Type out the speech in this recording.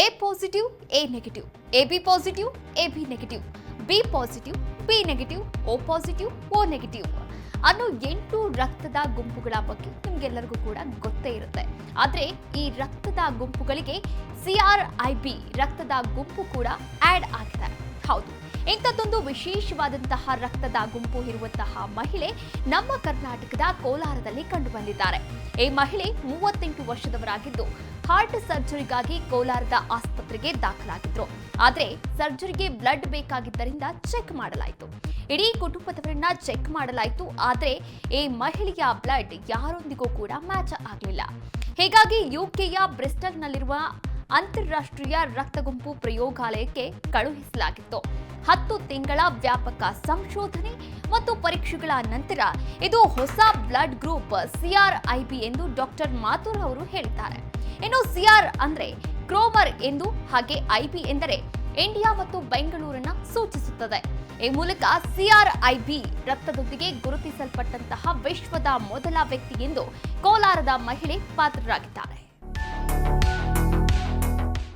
A positive, A negative, AB positive, AB negative, B positive, B negative, O positive, O negative ಅನ್ನೋ 8 ರಕ್ತದ ಗುಂಪುಗಳ ಬಗ್ಗೆ ನಿಮಗೆಲ್ಲರಿಗೂ ಕೂಡ ಗೊತ್ತೇ ಇರುತ್ತೆ. ಆದರೆ ಈ ರಕ್ತದ ಗುಂಪುಗಳಿಗೆ CRIB ರಕ್ತದ ಗುಂಪು ಕೂಡ ಆಡ್ ಆಗಿದೆ. ಹೌದು, ಇಂಥದ್ದೊಂದು ವಿಶೇಷವಾದಂತಹ ರಕ್ತದ ಗುಂಪು ಇರುವಂತಹ ಮಹಿಳೆ ನಮ್ಮ ಕರ್ನಾಟಕದ ಕೋಲಾರದಲ್ಲಿ ಕಂಡು ಬಂದಿದ್ದಾರೆ. ಈ ಮಹಿಳೆ 38 ವರ್ಷದವರಾಗಿದ್ದು ಹಾರ್ಟ್ ಸರ್ಜರಿಗಾಗಿ ಕೋಲಾರದ ಆಸ್ಪತ್ರೆಗೆ ದಾಖಲಾಗಿದ್ರು. ಆದರೆ ಸರ್ಜರಿಗೆ ಬ್ಲಡ್ ಬೇಕಾಗಿದ್ದರಿಂದ ಚೆಕ್ ಮಾಡಲಾಯಿತು. ಇಡೀ ಕುಟುಂಬದವರನ್ನ ಚೆಕ್ ಮಾಡಲಾಯಿತು. ಆದರೆ ಈ ಮಹಿಳೆಯ ಬ್ಲಡ್ ಯಾರೊಂದಿಗೂ ಕೂಡ ಮ್ಯಾಚ್ ಆಗಲಿಲ್ಲ. ಹೀಗಾಗಿ UKಯ ಬ್ರಿಸ್ಟಲ್ನಲ್ಲಿರುವ ಅಂತಾರಾಷ್ಟ್ರೀಯ ರಕ್ತ ಗುಂಪು ಪ್ರಯೋಗಾಲಯಕ್ಕೆ ಕಳುಹಿಸಲಾಗಿತ್ತು. 10 ತಿಂಗಳ ವ್ಯಾಪಕ ಸಂಶೋಧನೆ ಮತ್ತು ಪರೀಕ್ಷೆಗಳ ನಂತರ ಇದು ಹೊಸ ಬ್ಲಡ್ ಗ್ರೂಪ್ CRIB ಎಂದು ಡಾಕ್ಟರ್ ಮಾಥುರ್ ಅವರು ಹೇಳಿದ್ದಾರೆ. ಇನ್ನು CR ಅಂದ್ರೆ ಕ್ರೋಮರ್ ಎಂದು, ಹಾಗೆ IB ಎಂದರೆ ಇಂಡಿಯಾ ಮತ್ತು ಬೆಂಗಳೂರನ್ನ ಸೂಚಿಸುತ್ತದೆ. ಈ ಮೂಲಕ CRIB ರಕ್ತದೊಂದಿಗೆ ಗುರುತಿಸಲ್ಪಟ್ಟಂತಹ ವಿಶ್ವದ ಮೊದಲ ವ್ಯಕ್ತಿ ಎಂದು ಕೋಲಾರದ ಮಹಿಳೆ ಪಾತ್ರರಾಗಿದ್ದಾರೆ.